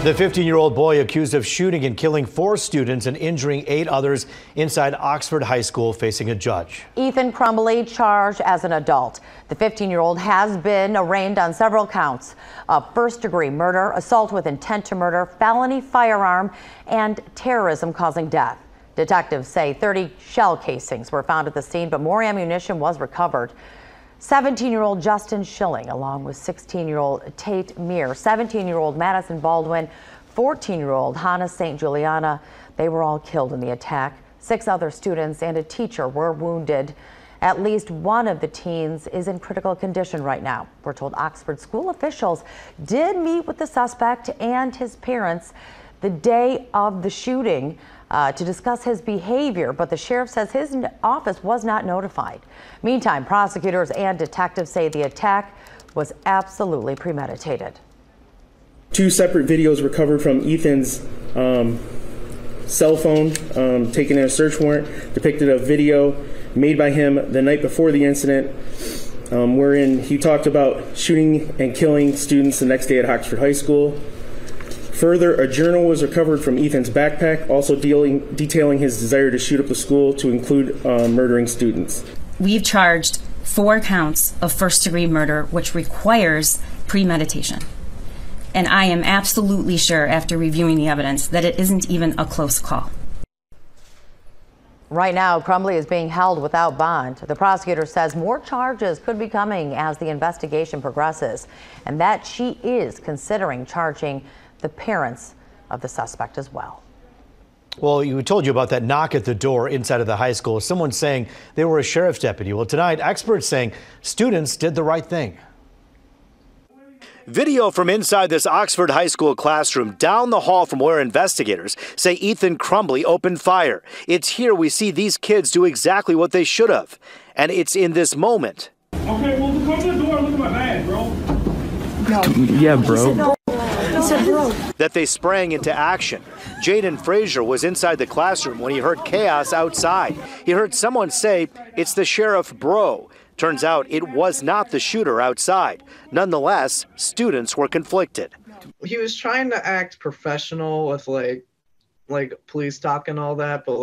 The 15-year-old boy accused of shooting and killing 4 students and injuring 8 others inside Oxford High School facing a judge. Ethan Crumbley charged as an adult. The 15-year-old has been arraigned on several counts of first-degree murder, assault with intent to murder, felony firearm, and terrorism causing death. Detectives say 30 shell casings were found at the scene, but more ammunition was recovered. 17-year-old Justin Schilling, along with 16-year-old Tate Meir, 17-year-old Madison Baldwin, 14-year-old Hannah St. Juliana, they were all killed in the attack. 6 other students and a teacher were wounded. At least one of the teens is in critical condition right now. We're told Oxford school officials did meet with the suspect and his parents the day of the shooting to discuss his behavior, but the sheriff says his office was not notified. Meantime, prosecutors and detectives say the attack was absolutely premeditated. 2 separate videos recovered from Ethan's cell phone taken in a search warrant depicted a video made by him the night before the incident wherein he talked about shooting and killing students the next day at Oxford High School. Further, a journal was recovered from Ethan's backpack, also detailing his desire to shoot up the school to include murdering students. We've charged 4 counts of first-degree murder, which requires premeditation. And I am absolutely sure, after reviewing the evidence, that it isn't even a close call. Right now, Crumbley is being held without bond. The prosecutor says more charges could be coming as the investigation progresses, and that she is considering charging the parents of the suspect as well. Well, we told you about that knock at the door inside of the high school. Someone saying they were a sheriff's deputy. Well, tonight, experts saying students did the right thing. Video from inside this Oxford High School classroom down the hall from where investigators say Ethan Crumbley opened fire. It's here we see these kids do exactly what they should have. And it's in this moment. Okay, well, come to the door and look at my bag, bro. No. Yeah, bro. That they sprang into action. Jaden Frazier was inside the classroom when he heard chaos outside. He heard someone say, "It's the sheriff, bro." Turns out it was not the shooter outside. Nonetheless, students were conflicted. He was trying to act professional with like police talk and all that, but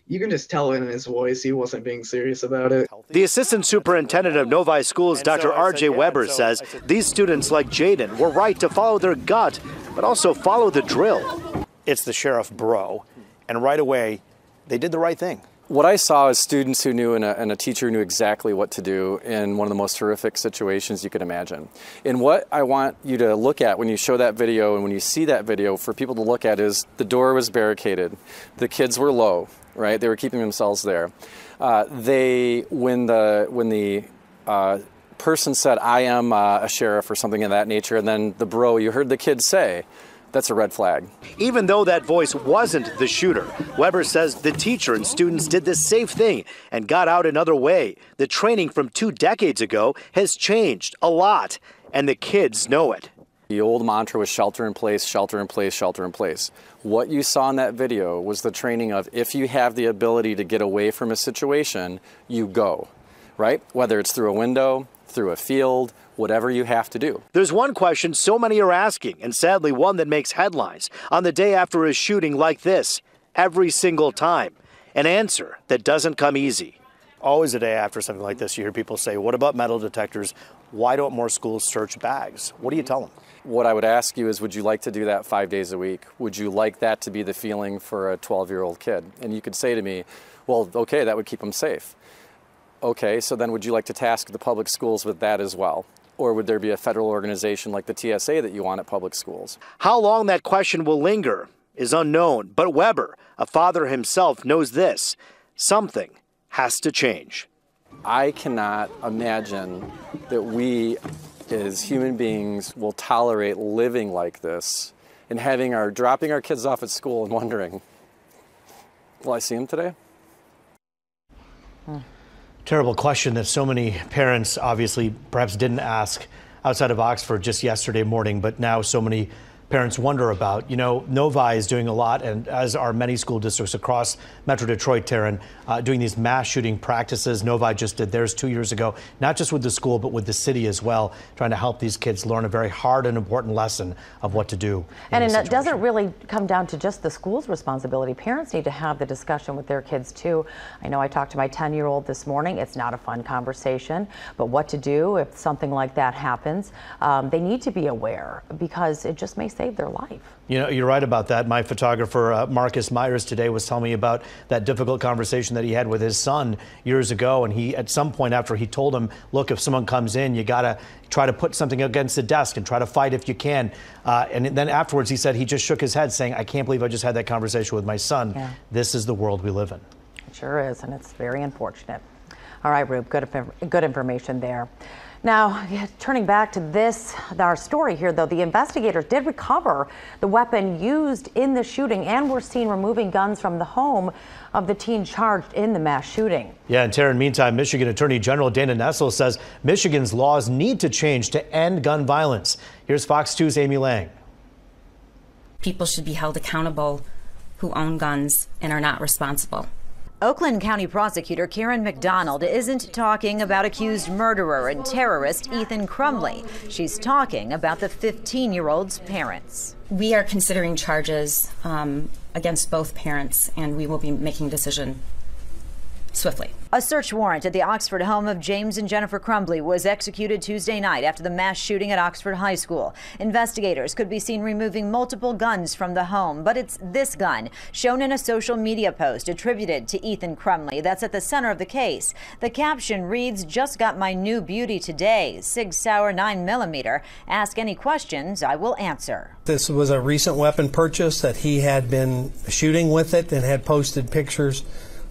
you can just tell in his voice he wasn't being serious about it. The assistant superintendent of Novi Schools, Dr. R.J. Weber, says these students like Jaden were right to follow their gut, but also follow the drill. It's the sheriff, bro, and right away, they did the right thing. What I saw is students who knew and a teacher who knew exactly what to do in one of the most horrific situations you could imagine. And what I want you to look at when you show that video and when you see that video for people to look at is the door was barricaded. The kids were low, right? They were keeping themselves there. When the person said, "I am a sheriff," or something of that nature, and then the bro, you heard the kid say, that's a red flag. Even though that voice wasn't the shooter, Weber says the teacher and students did the safe thing and got out another way. The training from 2 decades ago has changed a lot, and the kids know it. The old mantra was shelter in place, shelter in place, shelter in place. What you saw in that video was the training of if you have the ability to get away from a situation, you go, right? Whether it's through a window, through a field, whatever you have to do. There's one question so many are asking, and sadly one that makes headlines on the day after a shooting like this, every single time. An answer that doesn't come easy. Always a day after something like this, you hear people say, what about metal detectors? Why don't more schools search bags? What do you tell them? What I would ask you is, would you like to do that 5 days a week? Would you like that to be the feeling for a 12-year-old kid? And you could say to me, well, okay, that would keep them safe. Okay, so then would you like to task the public schools with that as well? Or would there be a federal organization like the TSA that you want at public schools? How long that question will linger is unknown, but Weber, a father himself, knows this. Something has to change. I cannot imagine that we as human beings will tolerate living like this and dropping our kids off at school and wondering, will I see them today? Terrible question that so many parents obviously perhaps didn't ask outside of Oxford just yesterday morning, but now so many parents wonder about. You know, Novi is doing a lot, and as are many school districts across Metro Detroit, Taryn, doing these mass shooting practices. Novi just did theirs 2 years ago, not just with the school, but with the city as well, trying to help these kids learn a very hard and important lesson of what to do. And it doesn't really come down to just the school's responsibility. Parents need to have the discussion with their kids, too. I know I talked to my 10-year-old this morning. It's not a fun conversation, but what to do if something like that happens. They need to be aware because it just may save their life. You know, you're right about that. My photographer, Marcus Myers, today was telling me about that difficult conversation that he had with his son years ago. And he, at some point after he told him, look, if someone comes in, you got to try to put something against the desk and try to fight if you can. And then afterwards, he said he just shook his head saying, I can't believe I just had that conversation with my son. Yeah. This is the world we live in. It sure is, and it's very unfortunate. All right, Rube, good information there. Now, turning back to this, our story here, though, the investigators did recover the weapon used in the shooting and were seen removing guns from the home of the teen charged in the mass shooting. Yeah, and Taryn, meantime, Michigan Attorney General Dana Nessel says Michigan's laws need to change to end gun violence. Here's Fox 2's Amy Lang. People should be held accountable who own guns and are not responsible. Oakland County Prosecutor Karen McDonald isn't talking about accused murderer and terrorist Ethan Crumley. She's talking about the 15-year-old's parents. We are considering charges against both parents, and we will be making a decision swiftly. A search warrant at the Oxford home of James and Jennifer Crumley was executed Tuesday night after the mass shooting at Oxford High School. Investigators could be seen removing multiple guns from the home, but it's this gun, shown in a social media post attributed to Ethan Crumley, that's at the center of the case. The caption reads, "Just got my new beauty today, Sig Sauer 9mm. Ask any questions, I will answer." This was a recent weapon purchase that he had been shooting with it and had posted pictures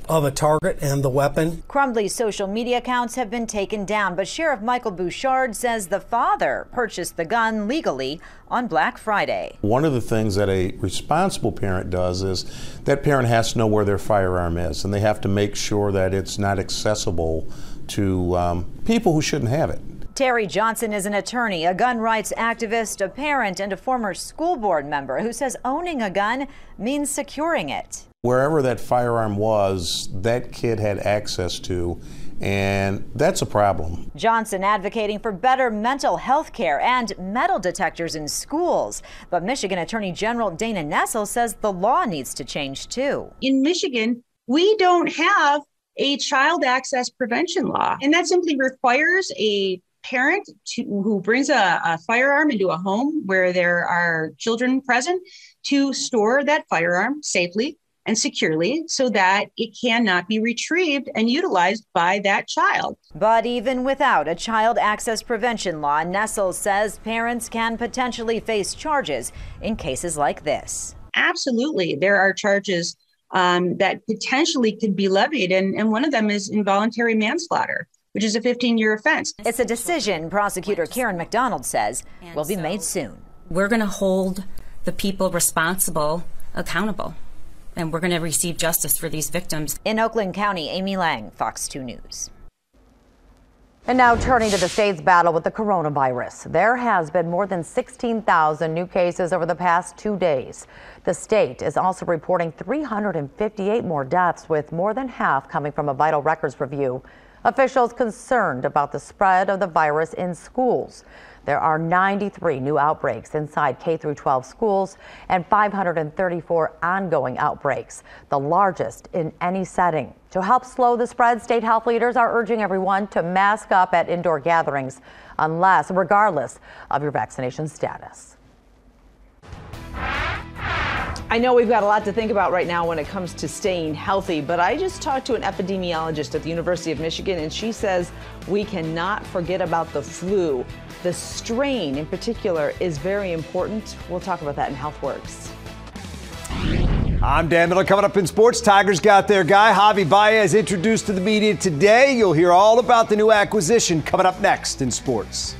of a target and the weapon. Crumley's social media accounts have been taken down, but Sheriff Michael Bouchard says the father purchased the gun legally on Black Friday. One of the things that a responsible parent does is that parent has to know where their firearm is, and they have to make sure that it's not accessible to people who shouldn't have it. Terry Johnson is an attorney, a gun rights activist, a parent, and a former school board member who says owning a gun means securing it. Wherever that firearm was, that kid had access to, and that's a problem. Johnson advocating for better mental health care and metal detectors in schools. But Michigan Attorney General Dana Nessel says the law needs to change too. In Michigan, we don't have a child access prevention law, and that simply requires a parent who brings a firearm into a home where there are children present to store that firearm safely and securely so that it cannot be retrieved and utilized by that child. But even without a child access prevention law, Nessel says parents can potentially face charges in cases like this. Absolutely. There are charges that potentially could be levied, and one of them is involuntary manslaughter, which is a 15-year offense. It's a decision prosecutor Karen McDonald says will be made soon. We're going to hold the people responsible accountable, and we're going to receive justice for these victims. In Oakland County, Amy Lang, Fox 2 News. And now turning to the state's battle with the coronavirus. There has been more than 16,000 new cases over the past 2 days. The state is also reporting 358 more deaths, with more than half coming from a vital records review. Officials concerned about the spread of the virus in schools. There are 93 new outbreaks inside K-12 schools and 534 ongoing outbreaks, the largest in any setting. To help slow the spread, state health leaders are urging everyone to mask up at indoor gatherings regardless of your vaccination status. I know we've got a lot to think about right now when it comes to staying healthy, but I just talked to an epidemiologist at the University of Michigan, and she says we cannot forget about the flu. The strain in particular is very important. We'll talk about that in HealthWorks. I'm Dan Miller. Coming up in sports, Tigers got their guy, Javi Baez, introduced to the media today. You'll hear all about the new acquisition coming up next in sports.